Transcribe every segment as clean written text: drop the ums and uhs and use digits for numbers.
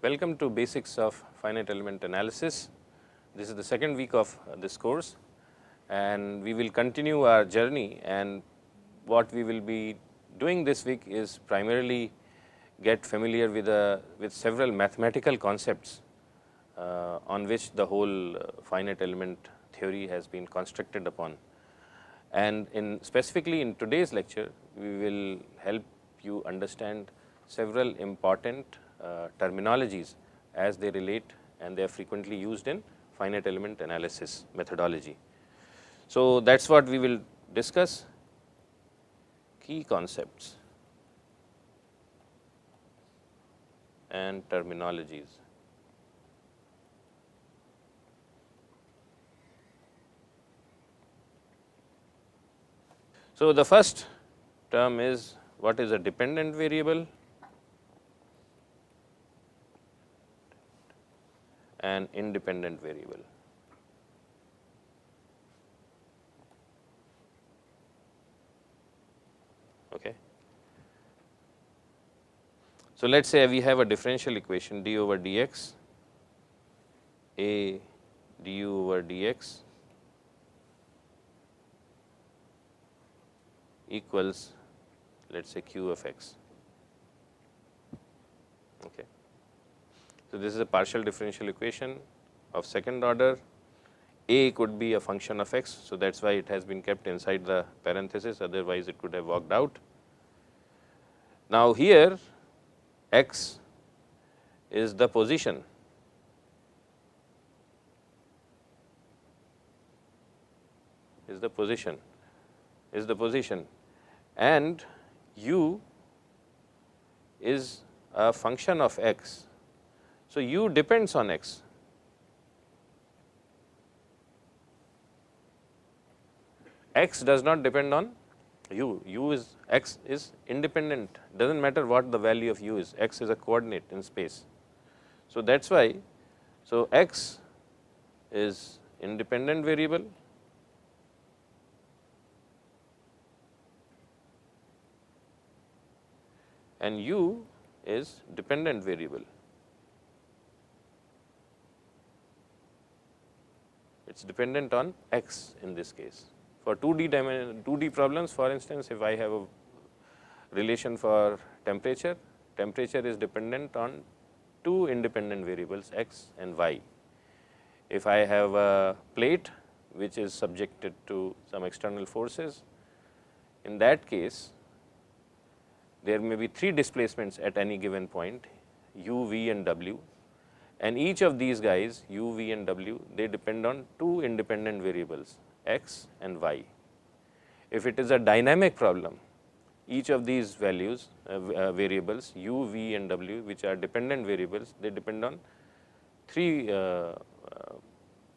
Welcome to Basics of Finite Element Analysis. This is the second week of this course, and we will continue our journey. And what we will be doing this week is primarily get familiar with several mathematical concepts on which the whole finite element theory has been constructed upon. And specifically in today's lecture, we will help you understand several important terminologies as they relate, and they are frequently used in finite element analysis methodology. So, that is what we will discuss: key concepts and terminologies. So, the first term is what is a dependent variable and independent variable. Okay. So, let us say we have a differential equation d over dx, a du over dx equals, let us say, q of x. Okay. So, this is a partial differential equation of second order. A could be a function of x. So, that is why it has been kept inside the parenthesis, otherwise it could have walked out. Now, here x is the position, and u is a function of x. So, u depends on x. X does not depend on u is, x is independent, does not matter what the value of u is, x is a coordinate in space. So, that is why, so x is independent variable and u is dependent variable. It is dependent on x in this case. For 2D problems, for instance, if I have a relation for temperature, temperature is dependent on two independent variables x and y. If I have a plate which is subjected to some external forces, in that case there may be three displacements at any given point, u, v and w, and each of these guys, u, v and w, they depend on two independent variables, x and y. If it is a dynamic problem, each of these values variables, u, v and w, which are dependent variables, they depend on three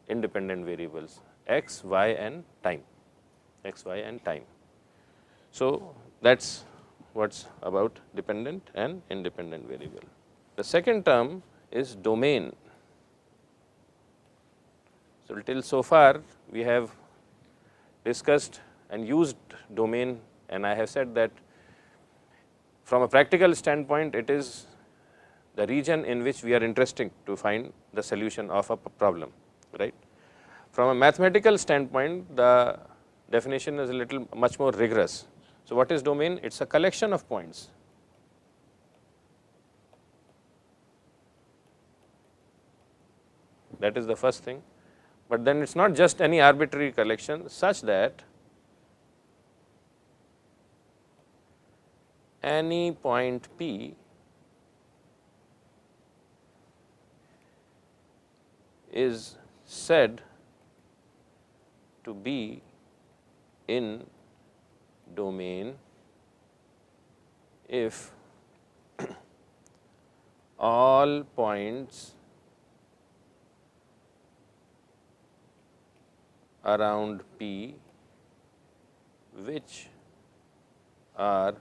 independent variables, x, y and time, x, y and time. So, that is what is about dependent and independent variable. The second term is domain. So, till so far we have discussed and used domain, and I have said that from a practical standpoint it is the region in which we are interested to find the solution of a problem, right. From a mathematical standpoint, the definition is a little much more rigorous. So, what is domain? It is a collection of points. That is the first thing, but then it is not just any arbitrary collection, such that any point P is said to be in domain if all points around P which are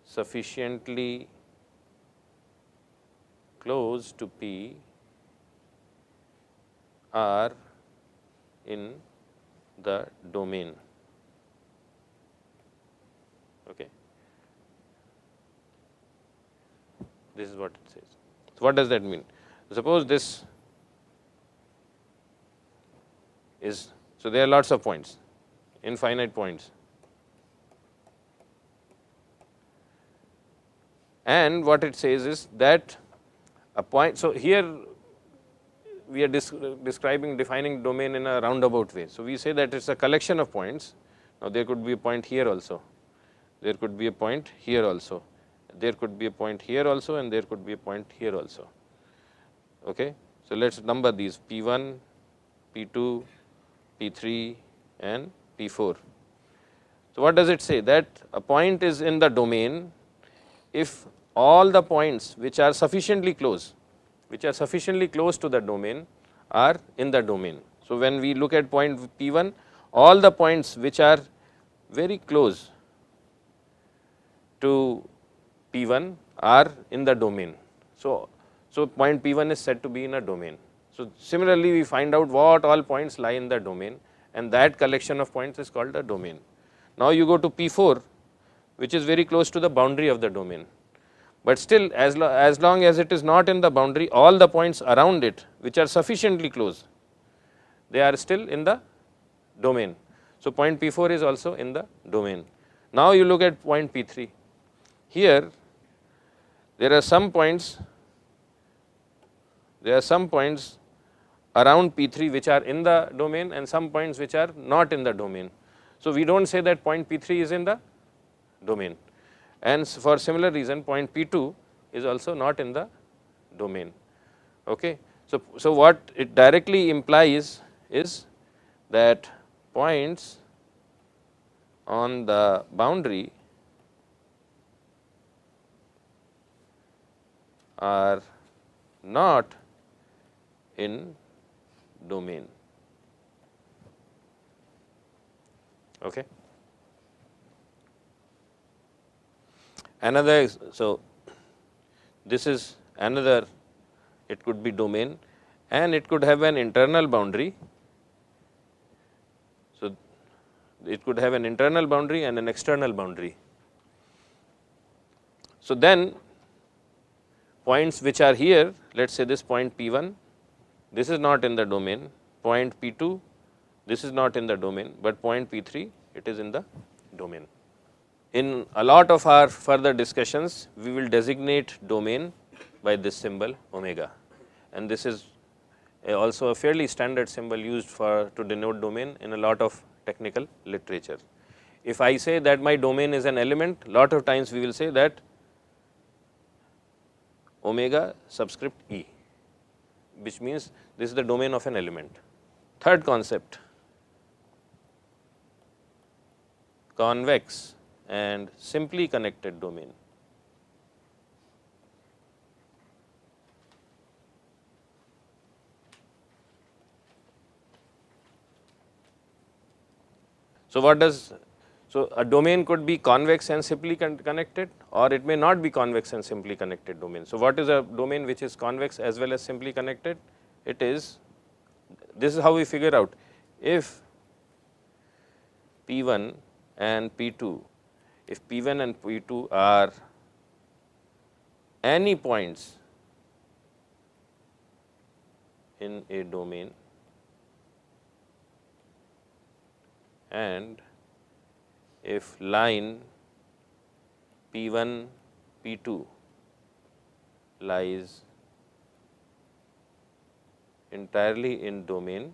sufficiently close to P are in the domain. Okay. This is what it says. So, what does that mean? Suppose this is, so there are lots of points, infinite points, and what it says is that a point. So, here we are defining domain in a roundabout way. So, we say that it is a collection of points. Now, there could be a point here also, there could be a point here also, there could be a point here also, and there could be a point here also. Okay. So, let us number these P1, P2, P3 and P4. So, what does it say? That a point is in the domain if all the points which are sufficiently close to the domain are in the domain. So, when we look at point P1, all the points which are very close to P1 are in the domain. So, point P1 is said to be in a domain. So, similarly, we find out what all points lie in the domain, and that collection of points is called a domain. Now, you go to P4, which is very close to the boundary of the domain, but still as long as it is not in the boundary, all the points around it which are sufficiently close, they are still in the domain. So, point P4 is also in the domain. Now, you look at point P3. Here there are some points around P3 which are in the domain and some points which are not in the domain. So, we do not say that point P3 is in the domain, and for similar reason point P2 is also not in the domain. Okay. So, what it directly implies is that points on the boundary are not in domain. Okay. Another, so this is another, it could be domain and it could have an internal boundary. So, it could have an internal boundary and an external boundary. So, then points which are here, let us say this point P1, this is not in the domain, point P2, this is not in the domain, but point P3, it is in the domain. In a lot of our further discussions, we will designate domain by this symbol omega, and this is also a fairly standard symbol used to denote domain in a lot of technical literature. If I say that my domain is an element, lot of times we will say that omega subscript E, which means this is the domain of an element. Third concept, convex and simply connected domain. So, what does, so a domain could be convex and simply connected, or it may not be convex and simply connected domain. So, what is a domain which is convex as well as simply connected? It is, this is how we figure out if P1 and P2, if P1 and P2 are any points in a domain and if line P1 P2 lies entirely in domain,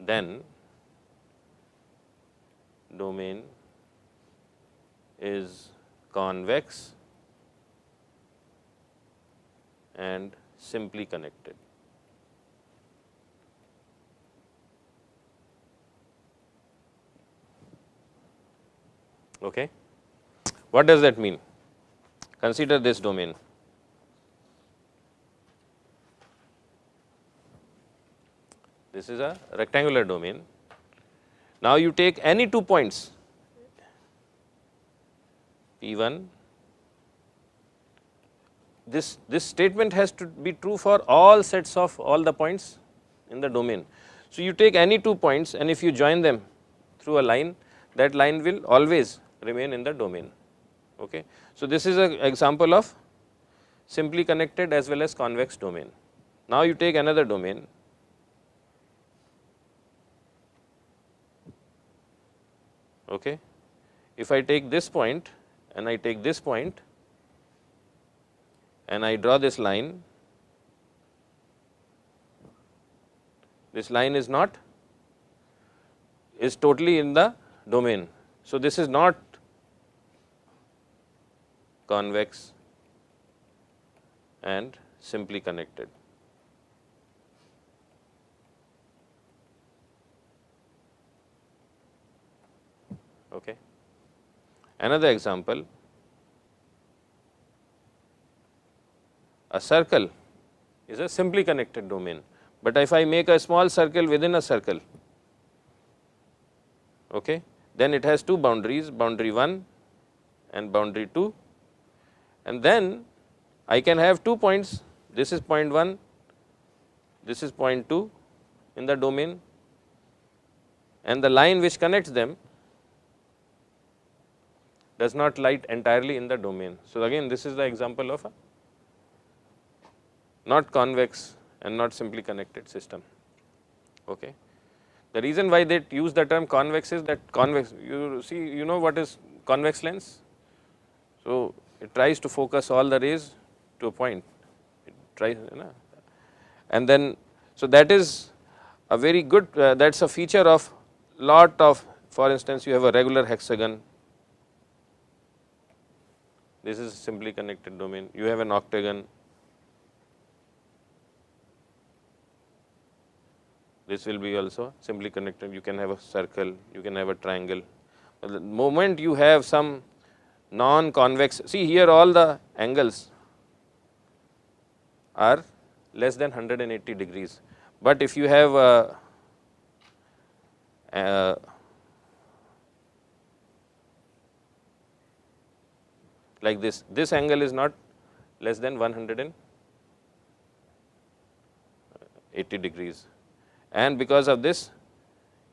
then domain is convex and simply connected. Okay. What does that mean? Consider this domain. This is a rectangular domain. Now, you take any 2 points P1, this statement has to be true for all sets of all the points in the domain. So, you take any 2 points and if you join them through a line, that line will always remain in the domain. Okay. So, this is an example of simply connected as well as convex domain. Now, you take another domain. Okay. If I take this point and I take this point and I draw this line, this line is not, is totally in the domain. So, this is not convex and simply connected. Okay. Another example, a circle is a simply connected domain, but if I make a small circle within a circle, okay, then it has two boundaries, boundary 1 and boundary 2, and then I can have 2 points, this is point 1, this is point 2 in the domain, and the line which connects them does not lie entirely in the domain. So, again this is the example of a not convex and not simply connected system. Okay. The reason why they use the term convex is that convex, you see, you know what is convex lens? So, it tries to focus all the rays to a point, it tries, and then, so that is a very good, that is a feature of lot of, for instance, you have a regular hexagon, this is simply connected domain, you have an octagon, this will be also simply connected, you can have a circle, you can have a triangle. But the moment you have some non-convex, see here all the angles are less than 180 degrees, but if you have like this angle is not less than 180 degrees, and because of this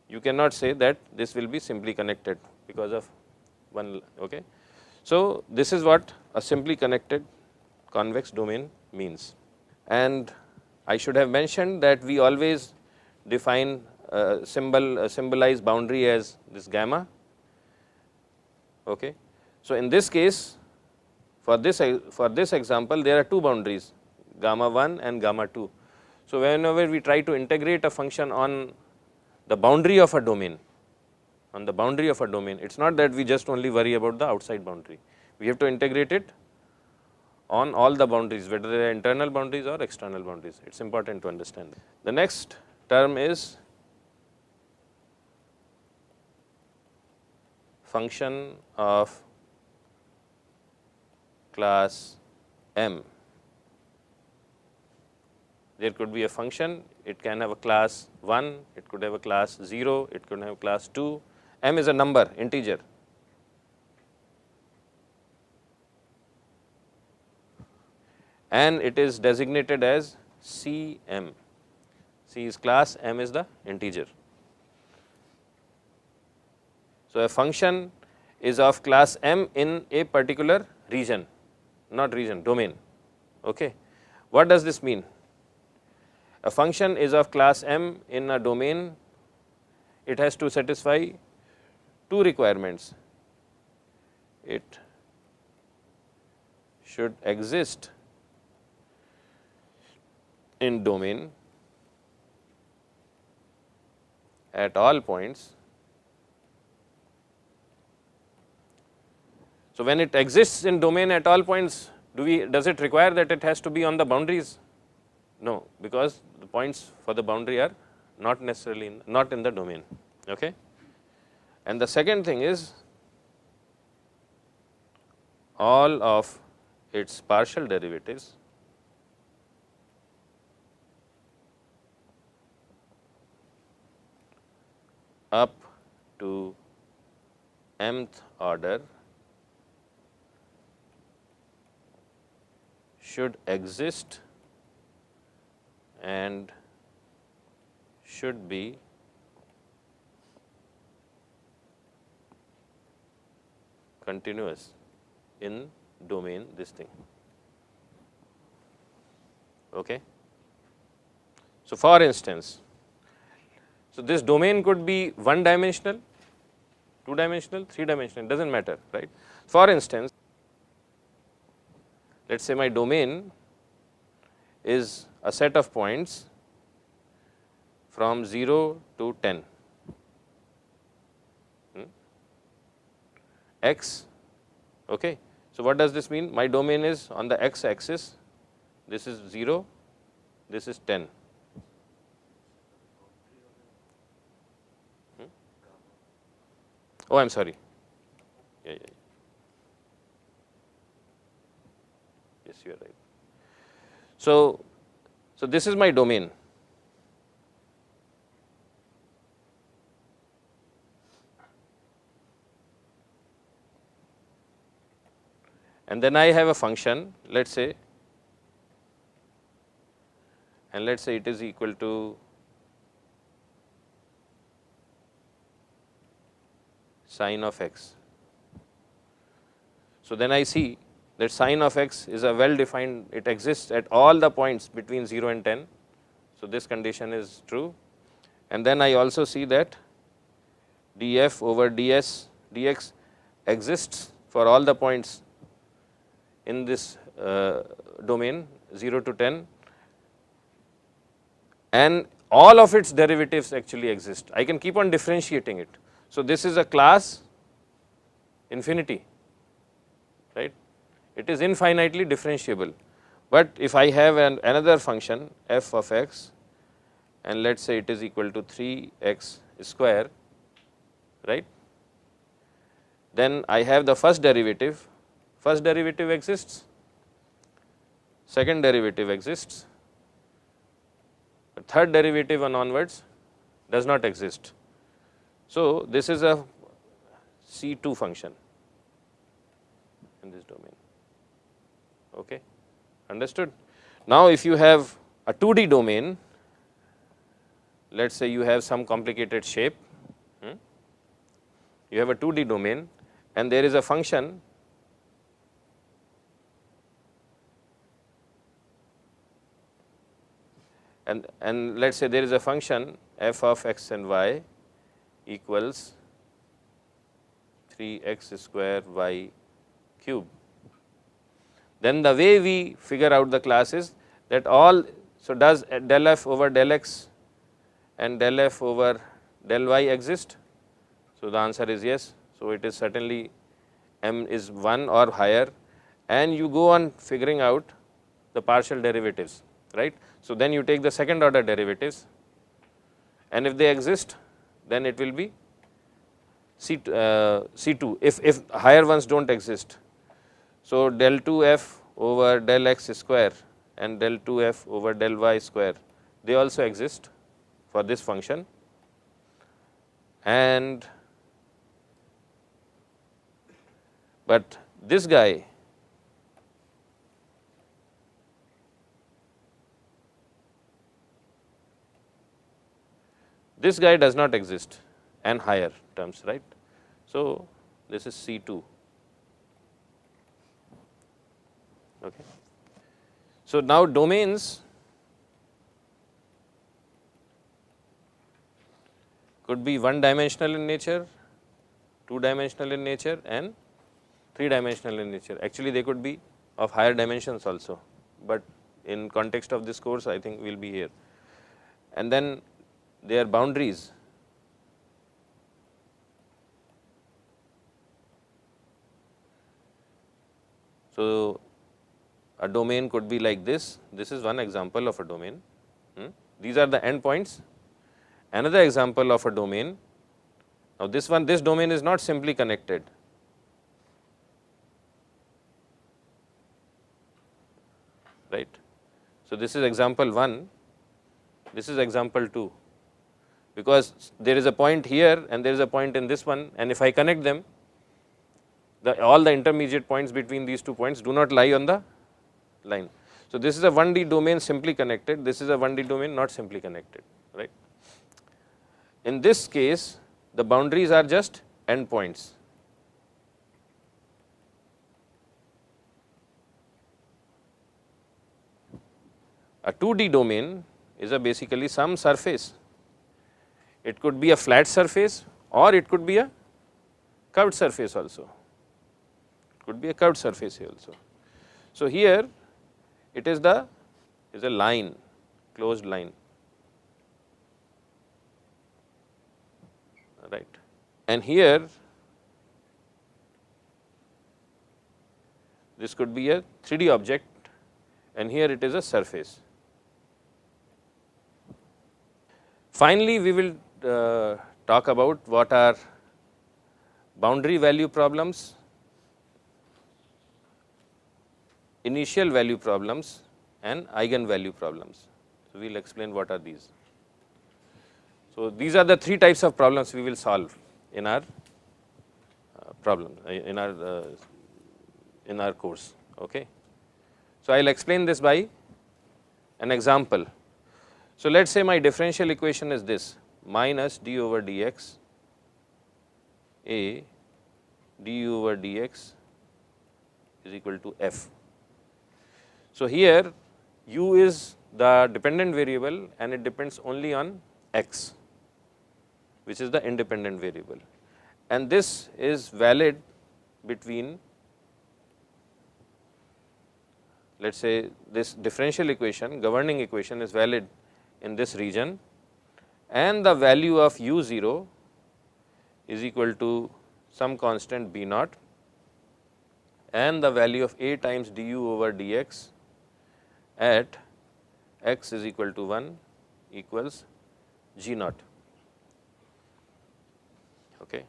you cannot say that this will be simply connected because of one. Okay. So, this is what a simply connected convex domain means, and I should have mentioned that we always define symbolize boundary as this gamma. Okay. So, in this case, for this example there are two boundaries, gamma 1 and gamma 2. So, whenever we try to integrate a function on the boundary of a domain, it is not that we just only worry about the outside boundary, we have to integrate it on all the boundaries, whether they are internal boundaries or external boundaries, it is important to understand. The next term is function of class M. There could be a function, it can have a class 1, it could have a class 0, it could have class 2, M is a number, integer. And it is designated as Cm. C is class, M is the integer. So, a function is of class M in a particular region, not region, domain. Okay. What does this mean? A function is of class M in a domain, it has to satisfy two requirements. It should exist in domain at all points. So, when it exists in domain at all points, does it require that it has to be on the boundaries? No, because the points for the boundary are not necessarily not in the domain. Okay. And the second thing is all of its partial derivatives up to mth order should exist and should be continuous in domain this thing. Okay. So, for instance, so this domain could be one dimensional, two dimensional, three dimensional, it does not matter, right. For instance, let us say my domain is a set of points from 0 to 10, x. Okay. So, what does this mean? My domain is on the x axis, this is 0, this is 10. Oh, I am sorry. Yeah. Yes, you are right. So this is my domain. And then I have a function, let us say, and let us say it is equal to sine of x. So, then I see that sine of x is a well defined, it exists at all the points between 0 and 10. So, this condition is true, and then I also see that df over dx exists for all the points in this domain 0 to 10, and all of its derivatives actually exist. I can keep on differentiating it. So, this is a class infinity, right. It is infinitely differentiable, but if I have another function f of x, and let us say it is equal to 3x square, right, then I have the first derivative exists, second derivative exists, but third derivative and onwards does not exist. So, this is a C2 function in this domain. Okay. Understood? Now, if you have a 2D domain, let us say you have some complicated shape, you have a 2D domain and there is a function and let us say there is a function f of x and y equals 3x square y cube. Then the way we figure out the class is that all, so does del f over del x and del f over del y exist? So, the answer is yes. So, it is certainly m is 1 or higher, and you go on figuring out the partial derivatives, right. So, then you take the second order derivatives, and if they exist, then it will be C2 if higher ones do not exist. So, del 2f over del x square and del 2f over del y square, they also exist for this function, and but this guy does not exist and higher terms, right. So, this is C2. Okay. So, now domains could be one dimensional in nature, two dimensional in nature and three dimensional in nature. Actually, they could be of higher dimensions also, but in context of this course I think we will be here. And then their boundaries. So, a domain could be like this is one example of a domain, these are the endpoints. Another example of a domain, now this domain is not simply connected, right. So, this is example 1, this is example 2, because there is a point here and there is a point in this one, and if I connect them, all the intermediate points between these 2 points do not lie on the line. So, this is a 1D domain simply connected, this is a 1D domain not simply connected, right. In this case, the boundaries are just endpoints. A 2D domain is a basically some surface. It could be a flat surface or it could be a curved surface also. It could be a curved surface here also. So, here it is a line, closed line, right, and here this could be a 3D object and here it is a surface. Finally, we will talk about what are boundary value problems, initial value problems and eigenvalue problems. So, we will explain what are these. So, these are the three types of problems we will solve in our problem in our course. Okay. So, I will explain this by an example. So, let us say my differential equation is this minus d over dx a du over dx is equal to f. So, here u is the dependent variable and it depends only on x, which is the independent variable, and this is valid between, let us say this differential equation, governing equation is valid in this region, and the value of u0 is equal to some constant b naught and the value of a times du over dx at x is equal to 1 equals g naught. Okay.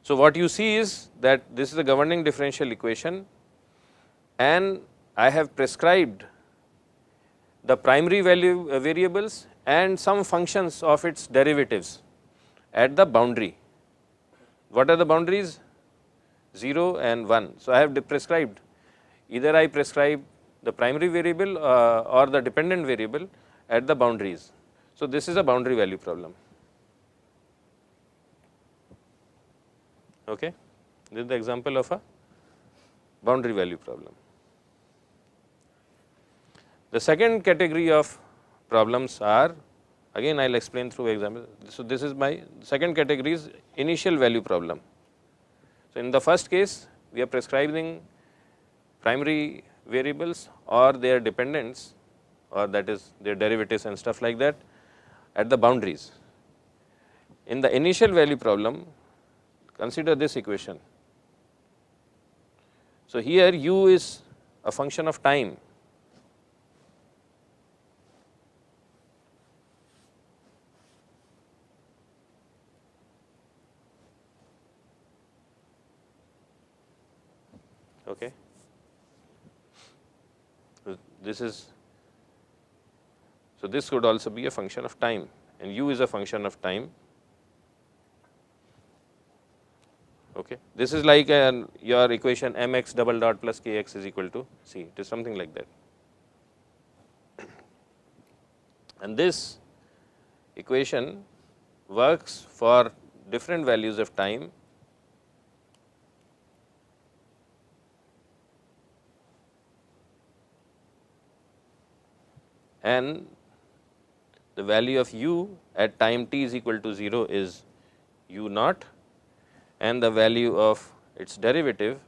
So, what you see is that this is the governing differential equation and I have prescribed the primary value variables and some functions of its derivatives at the boundary. What are the boundaries? 0 and 1. So, I have prescribed, either I prescribe the primary variable or the dependent variable at the boundaries. So, this is a boundary value problem. Okay. This is the example of a boundary value problem. The second category of problems are, again I will explain through example. So, this is my second category is initial value problem. So, in the first case we are prescribing primary variables or their dependents or that is their derivatives and stuff like that at the boundaries. In the initial value problem, consider this equation. So, here u is a function of time. Okay. So, this could also be a function of time and u is a function of time. Okay. This is like your equation mx double dot plus kx is equal to c, it is something like that. And this equation works for different values of time and the value of u at time t is equal to 0 is u naught and the value of its derivative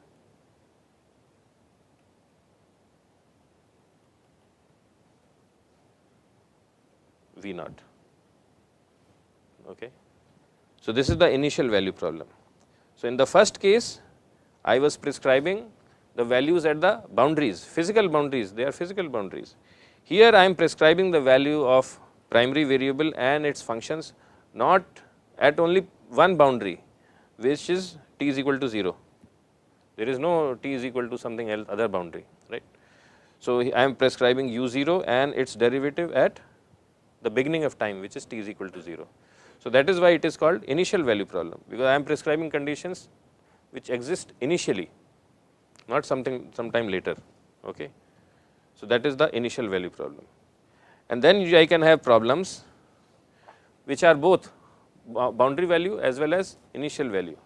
v naught. Okay. So, this is the initial value problem. So, in the first case I was prescribing the values at the boundaries, physical boundaries, they are physical boundaries. Here I am prescribing the value of primary variable and its functions not at only one boundary, which is t is equal to 0. There is no t is equal to something else other boundary, right. So, I am prescribing u0 and its derivative at the beginning of time, which is t is equal to 0. So, that is why it is called initial value problem, because I am prescribing conditions which exist initially, not something sometime later. Okay. So, that is the initial value problem. And then I can have problems which are both boundary value as well as initial value.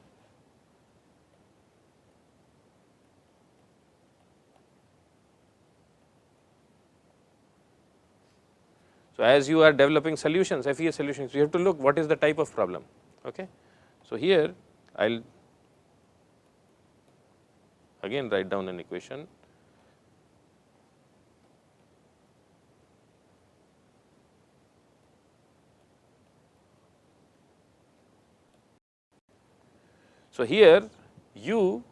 So, as you are developing solutions, FEA solutions, you have to look what is the type of problem. Okay. So, here I will again write down an equation. So, here u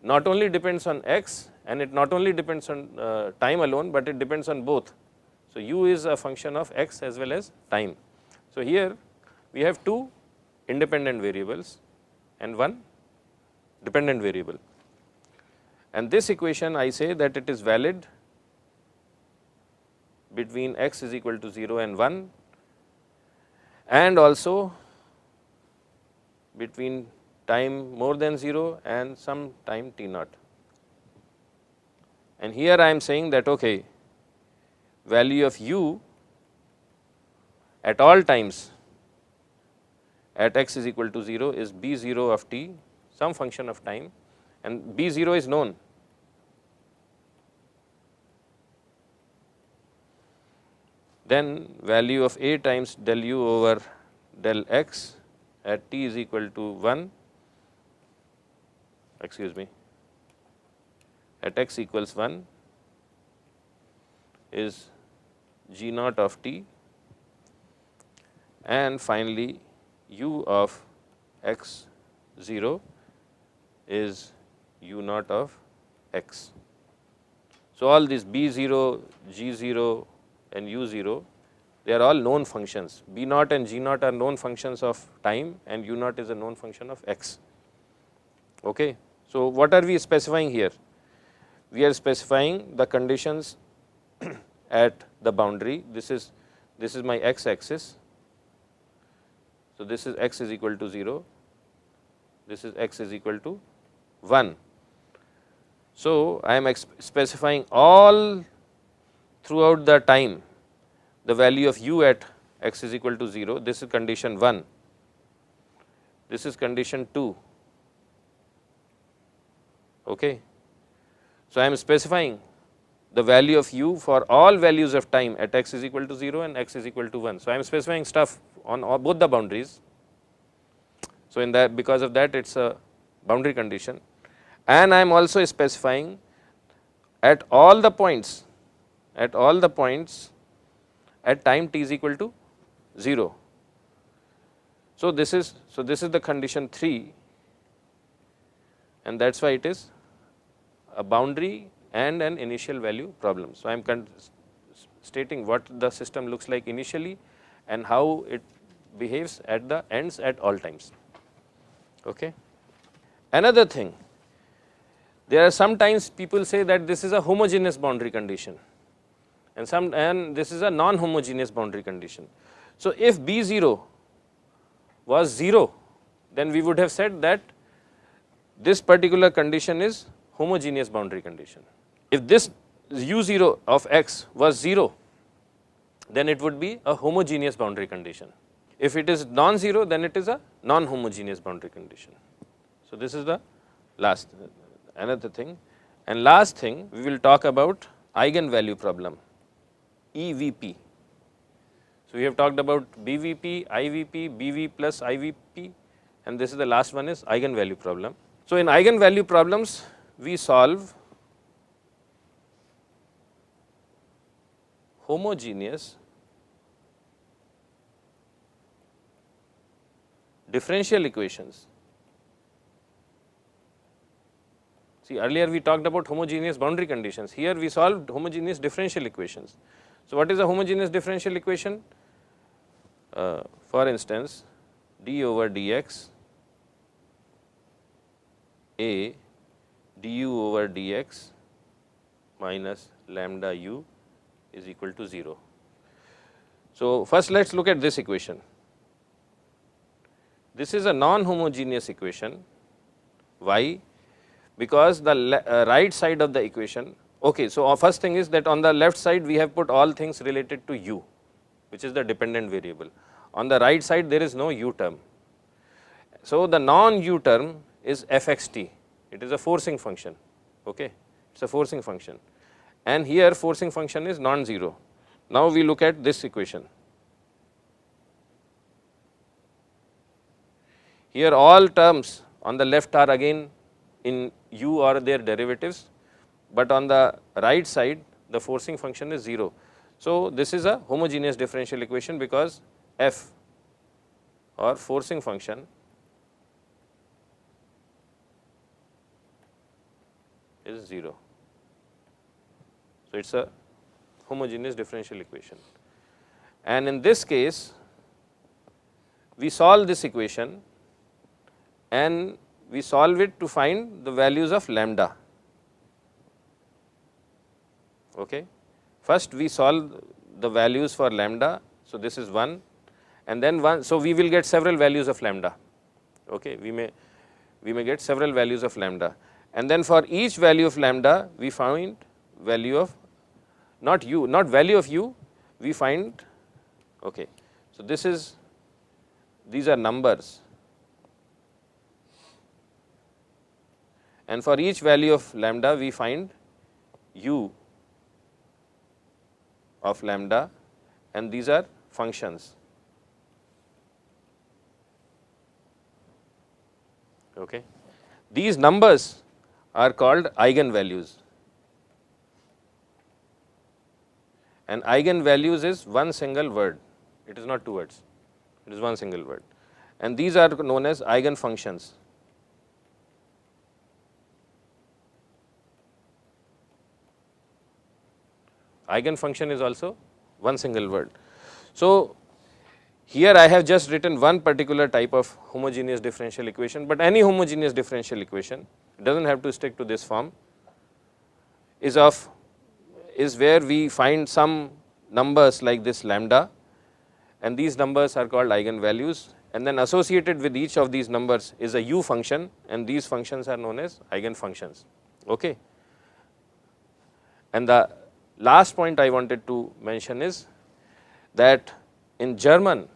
not only depends on x and it not only depends on time alone, but it depends on both. So, u is a function of x as well as time. So, here we have two independent variables and one dependent variable, and this equation I say that it is valid between x is equal to 0 and 1 and also between time more than 0 and some time t naught. And here I am saying that okay, value of u at all times at x is equal to 0 is b0 of t, some function of time, and b0 is known. Then value of a times del u over del x at t is equal to 1, excuse me, at x equals 1 is g naught of t, and finally u of x 0 is u naught of x. So, all these b 0, g 0 and u 0, they are all known functions. B naught and g naught are known functions of time and u naught is a known function of x. Okay. So, what are we specifying here? We are specifying the conditions at the boundary. This is my x axis. So, this is x is equal to 0, this is x is equal to 1. So, I am specifying all throughout the time the value of u at x is equal to 0, this is condition 1, this is condition 2. Okay. So, I am specifying the value of u for all values of time at x is equal to 0 and x is equal to 1. So, I am specifying stuff on both the boundaries. So, in that, because of that it is a boundary condition, and I am also specifying at all the points at time t is equal to 0. So, this is the condition 3, and that is why it is a boundary and an initial value problem. So, I am stating what the system looks like initially and how it behaves at the ends at all times. Okay. Another thing, there are sometimes people say that this is a homogeneous boundary condition and this is a non-homogeneous boundary condition. So, if B0 was 0, then we would have said that this particular condition is homogeneous boundary condition. If this u0 of x was 0, then it would be a homogeneous boundary condition. If it is non-zero, then it is a non-homogeneous boundary condition. So, this is the last another thing, and last thing we will talk about eigenvalue problem, EVP. So, we have talked about BVP, IVP, BV plus IVP, and this is the last one is eigenvalue problem. So, in eigenvalue problems we solve homogeneous differential equations. See, earlier we talked about homogeneous boundary conditions, here we solved homogeneous differential equations. So, what is a homogeneous differential equation? For instance, d over dx a du over dx minus lambda u is equal to 0. So, first let us look at this equation. This is a non-homogeneous equation. Why? Because the right side of the equation, okay, so our first thing is that on the left side we have put all things related to u, which is the dependent variable. On the right side there is no u term. So, the non-u term is fxt, it is a forcing function, okay, it is a forcing function, and here forcing function is non-zero. Now we look at this equation. Here all terms on the left are again in u or their derivatives, but on the right side the forcing function is 0. So, this is a homogeneous differential equation because f or forcing function is 0. So, it is a homogeneous differential equation, and in this case we solve this equation and we solve it to find the values of lambda. Okay. First we solve the values for lambda. So, this is 1 and then 1. So, we will get several values of lambda. Okay. We may get several values of lambda, and then for each value of lambda we find value of not value of u, we find. Okay. So, these are numbers, and for each value of lambda we find u of lambda, and these are functions. Okay. These numbers are called eigenvalues, and eigenvalues is one single word, it is not two words, it is one single word, and these are known as eigenfunctions. Eigenfunction is also one single word. So, here I have just written one particular type of homogeneous differential equation, but any homogeneous differential equation, it does not have to stick to this form, is where we find some numbers like this lambda, and these numbers are called eigenvalues, and then associated with each of these numbers is a u function, and these functions are known as eigenfunctions. Okay. And the last point I wanted to mention is that in German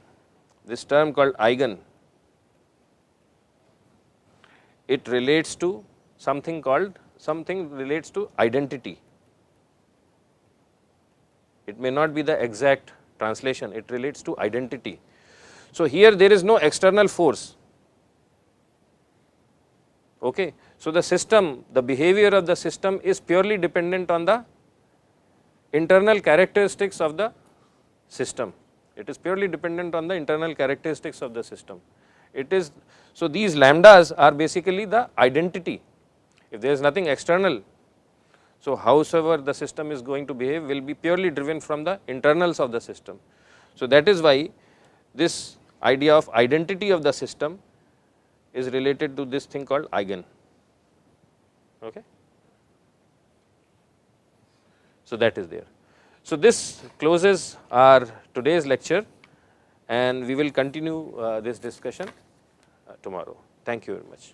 this term called eigen, it relates to something relates to identity. It may not be the exact translation, it relates to identity. So, here there is no external force. Okay. So, the system, the behavior of the system is purely dependent on the internal characteristics of the system. It is purely dependent on the internal characteristics of the system. It is, so these lambdas are basically the identity. If there is nothing external, so howsoever the system is going to behave will be purely driven from the internals of the system. So, that is why this idea of identity of the system is related to this thing called eigen. Okay. So, that is there. So, this closes our today's lecture, and we will continue this discussion tomorrow. Thank you very much.